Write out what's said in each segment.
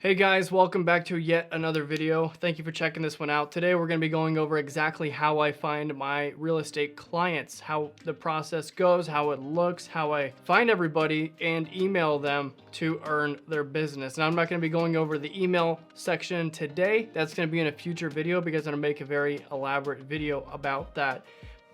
Hey guys, welcome back to yet another video. Thank you for checking this one out. Today we're going to be going over exactly how I find my real estate clients, how the process goes, how it looks, how I find everybody and email them to earn their business. Now I'm not going to be going over the email section today. That's going to be in a future video because I'm going to make a very elaborate video about that.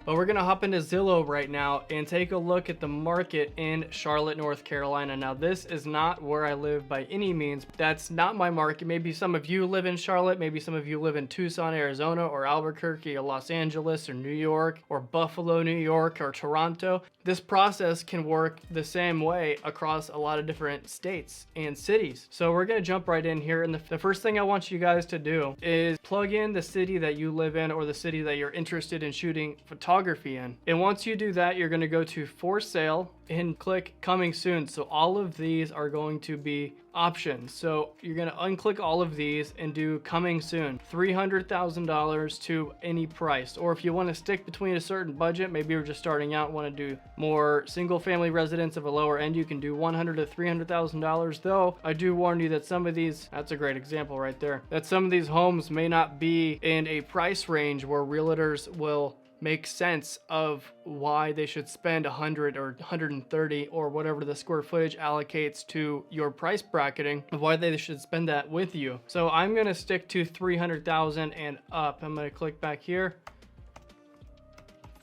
But we're gonna hop into Zillow right now and take a look at the market in Charlotte, North Carolina. Now this is not where I live by any means. That's not my market. Maybe some of you live in Charlotte, maybe some of you live in Tucson, Arizona, or Albuquerque, or Los Angeles, or New York, or Buffalo, New York, or Toronto. This process can work the same way across a lot of different states and cities. So we're gonna jump right in here, and the first thing I want you guys to do is plug in the city that you live in or the city that you're interested in shooting photography in. And once you do that, you're going to go to For Sale and click Coming Soon. So all of these are going to be options. So you're going to unclick all of these and do Coming Soon, $300,000 to any price. Or if you want to stick between a certain budget, maybe you're just starting out, want to do more single family residence of a lower end, you can do $100,000 to $300,000. Though I do warn you that some of these, that's a great example right there, that some of these homes may not be in a price range where realtors will make sense of why they should spend 100 or 130 or whatever the square footage allocates to your price bracketing, why they should spend that with you. So I'm going to stick to 300,000 and up. I'm going to click back here.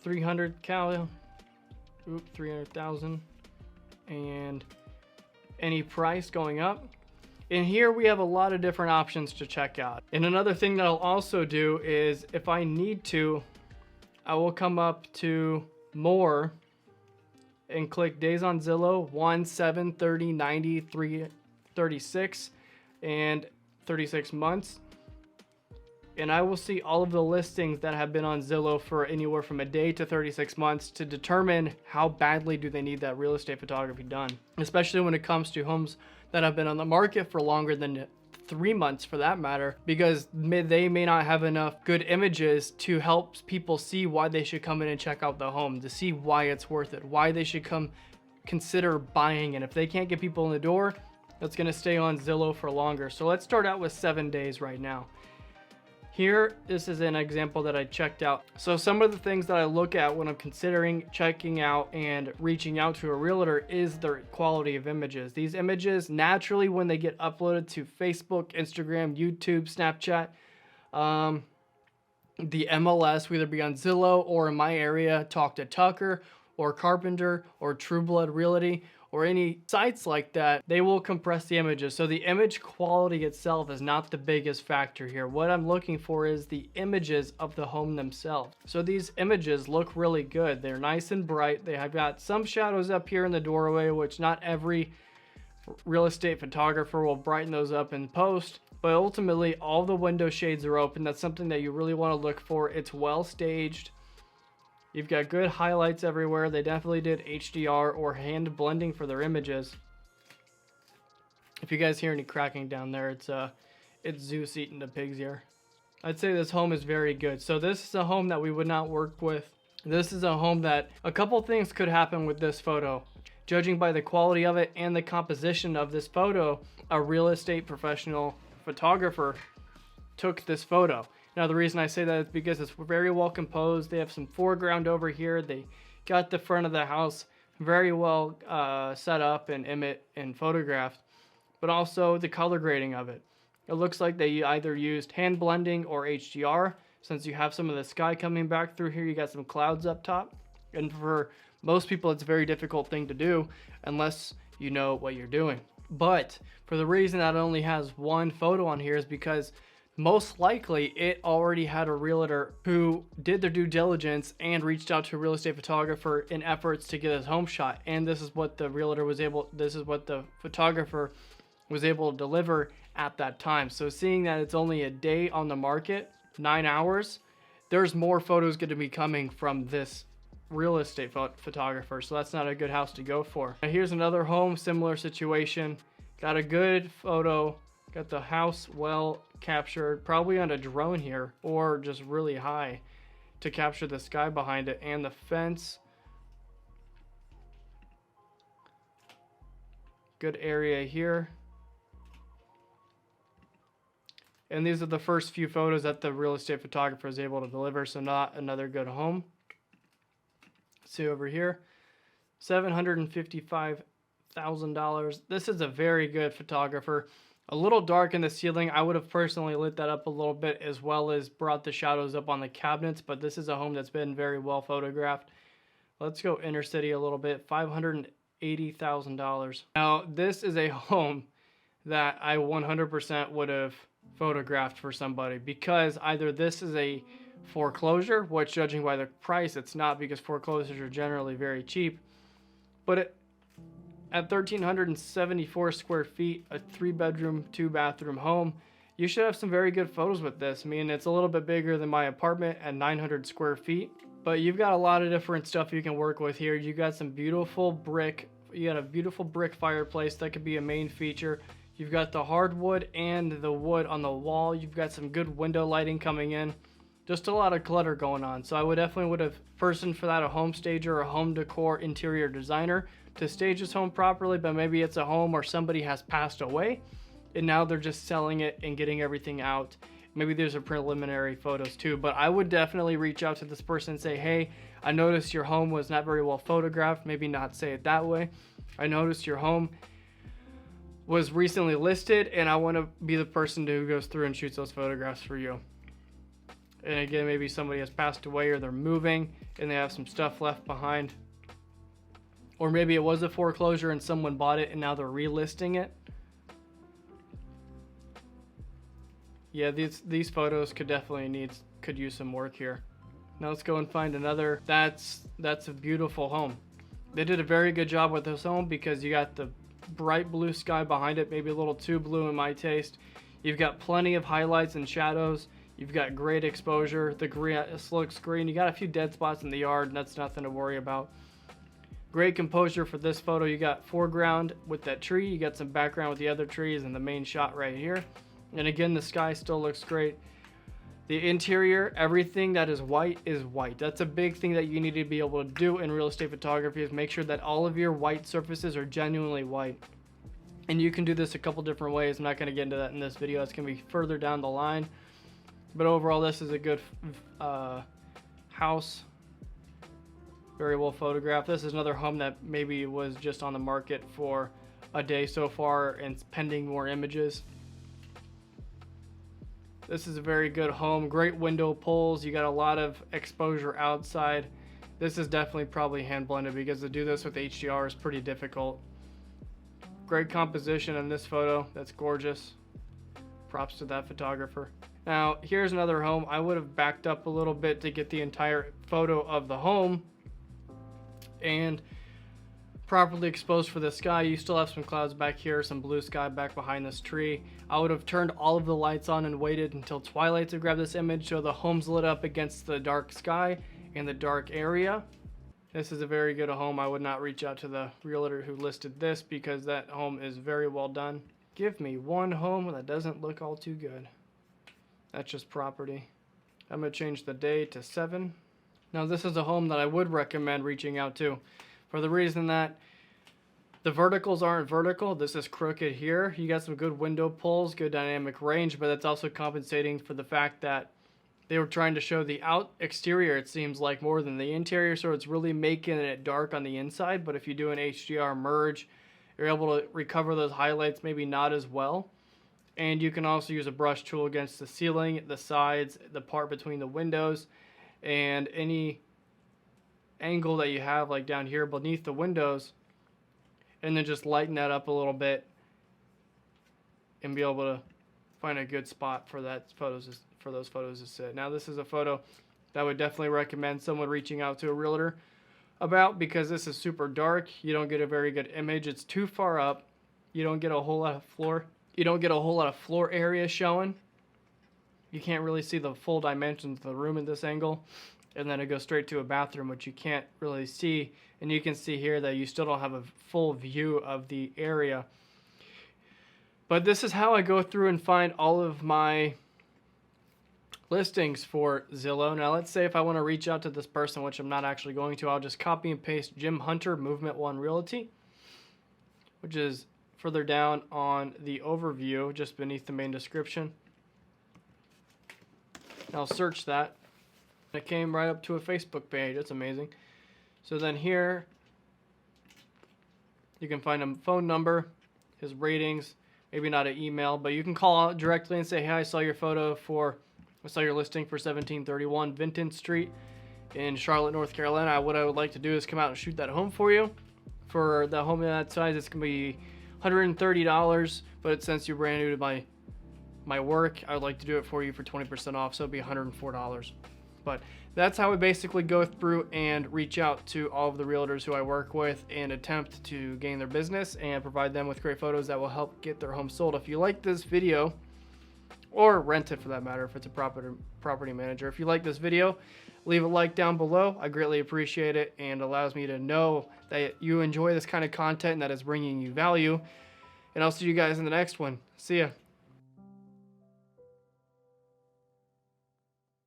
300,000 and any price going up. And here we have a lot of different options to check out. And another thing that I'll also do is if I need to, I will come up to more and click days on Zillow, 1, 7, 30, 90, 3, 36, and 36 months. And I will see all of the listings that have been on Zillow for anywhere from a day to 36 months to determine how badly do they need that real estate photography done, especially when it comes to homes that have been on the market for longer than 3 months for that matter, because they may not have enough good images to help people see why they should come in and check out the home, to see why it's worth it, why they should come consider buying. And if they can't get people in the door, that's going to stay on Zillow for longer. So let's start out with 7 days right now. Here, this is an example that I checked out. So some of the things that I look at when I'm considering checking out and reaching out to a realtor is the quality of images. These images, naturally, when they get uploaded to Facebook, Instagram, YouTube, Snapchat, the MLS, whether it be on Zillow or in my area, Talk to Tucker or Carpenter or True Blood Realty, or any sites like that, they will compress the images. So the image quality itself is not the biggest factor here. What I'm looking for is the images of the home themselves. So these images look really good. They're nice and bright. They have got some shadows up here in the doorway, which not every real estate photographer will brighten those up in post. But ultimately, all the window shades are open. That's something that you really want to look for. It's well staged. You've got good highlights everywhere. They definitely did HDR or hand blending for their images. If you guys hear any cracking down there, it's Zeus eating the pig's ear. I'd say this home is very good. So this is a home that we would not work with. This is a home that a couple things could happen with this photo. Judging by the quality of it and the composition of this photo, a real estate professional photographer took this photo. Now the reason I say that is because it's very well composed. They have some foreground over here. They got the front of the house very well set up and photographed, but also the color grading of it. It looks like they either used hand blending or HDR. Since you have some of the sky coming back through here, you got some clouds up top. And for most people, it's a very difficult thing to do unless you know what you're doing. But for the reason that it only has one photo on here is because most likely it already had a realtor who did their due diligence and reached out to a real estate photographer in efforts to get his home shot. And this is what the photographer was able to deliver at that time. So seeing that it's only a day on the market, 9 hours, there's more photos going to be coming from this real estate photographer. So that's not a good house to go for. Now here's another home, similar situation. Got a good photo. Got the house well captured, probably on a drone here or just really high to capture the sky behind it and the fence. Good area here. And these are the first few photos that the real estate photographer is able to deliver, so not another good home. See over here, $755,000. This is a very good photographer. A little dark in the ceiling. I would have personally lit that up a little bit, as well as brought the shadows up on the cabinets, but this is a home that's been very well photographed. Let's go inner city a little bit, $580,000. Now, this is a home that I 100% would have photographed for somebody, because either this is a foreclosure, which judging by the price, it's not, because foreclosures are generally very cheap, but at 1,374 square feet, a 3-bedroom, 2-bathroom home, you should have some very good photos with this. I mean, it's a little bit bigger than my apartment at 900 square feet, but you've got a lot of different stuff you can work with here. You got some beautiful brick. You got a beautiful brick fireplace that could be a main feature. You've got the hardwood and the wood on the wall. You've got some good window lighting coming in. Just a lot of clutter going on. So I would have person for that, a home stager or a home decor interior designer to stage this home properly, but maybe it's a home where somebody has passed away and now they're just selling it and getting everything out. Maybe there's a preliminary photos too, but I would definitely reach out to this person and say, hey, I noticed your home was not very well photographed. Maybe not say it that way. I noticed your home was recently listed and I want to be the person who goes through and shoots those photographs for you. And again, maybe somebody has passed away or they're moving and they have some stuff left behind. Or maybe it was a foreclosure and someone bought it and now they're relisting it. Yeah, these photos could use some work here. Now let's go and find another. That's a beautiful home. They did a very good job with this home because you got the bright blue sky behind it, maybe a little too blue in my taste. You've got plenty of highlights and shadows. You've got great exposure. The grass looks green. You got a few dead spots in the yard, and that's nothing to worry about. Great composure for this photo. You got foreground with that tree. You got some background with the other trees and the main shot right here. And again, the sky still looks great. The interior, everything that is white is white. That's a big thing that you need to be able to do in real estate photography, is make sure that all of your white surfaces are genuinely white. And you can do this a couple different ways. I'm not going to get into that in this video. It's going to be further down the line. But overall, this is a good house. Very well photographed. This is another home that maybe was just on the market for a day so far and pending more images. This is a very good home. Great window pulls. You got a lot of exposure outside. This is definitely probably hand blended, because to do this with HDR is pretty difficult. Great composition in this photo. That's gorgeous. Props to that photographer. Now, here's another home. I would have backed up a little bit to get the entire photo of the home and properly exposed for the sky. You still have some clouds back here, some blue sky back behind this tree. I would have turned all of the lights on and waited until twilight to grab this image, so the home's lit up against the dark sky and the dark area. This is a very good home. I would not reach out to the realtor who listed this, because that home is very well done. Give me one home that doesn't look all too good. That's just property. I'm going to change the day to 7. Now, this is a home that I would recommend reaching out to, for the reason that the verticals aren't vertical. This is crooked here. You got some good window pulls, good dynamic range, but that's also compensating for the fact that they were trying to show the exterior, it seems like, more than the interior, so it's really making it dark on the inside. But if you do an HDR merge, you're able to recover those highlights maybe not as well. And you can also use a brush tool against the ceiling, the sides, the part between the windows, and any angle that you have, like down here beneath the windows, and then just lighten that up a little bit and be able to find a good spot for those photos to sit. Now, this is a photo that I would definitely recommend someone reaching out to a realtor about, because this is super dark. You don't get a very good image. It's too far up. You don't get a whole lot of floor. You don't get a whole lot of floor area showing. You can't really see the full dimensions of the room at this angle. And then it goes straight to a bathroom, which you can't really see. And you can see here that you still don't have a full view of the area. But this is how I go through and find all of my listings for Zillow. Now, let's say if I want to reach out to this person, which I'm not actually going to, I'll just copy and paste Jim Hunter, Movement One Realty, which is further down on the overview, just beneath the main description. I'll search that. It came right up to a Facebook page. That's amazing. So then here, you can find a phone number, his ratings, maybe not an email, but you can call out directly and say, hey, I saw your listing for 1731 Vinton Street in Charlotte, North Carolina. What I would like to do is come out and shoot that home for you. For the home that size, it's going to be $130, but since you're brand new to my work, I would like to do it for you for 20% off, so it'd be $104. But that's how we basically go through and reach out to all of the realtors who I work with and attempt to gain their business and provide them with great photos that will help get their home sold. If you like this video, or rent it for that matter if it's a property manager, if you like this video, leave a like down below. I greatly appreciate it and allows me to know that you enjoy this kind of content and that it's bringing you value. And I'll see you guys in the next one. See ya.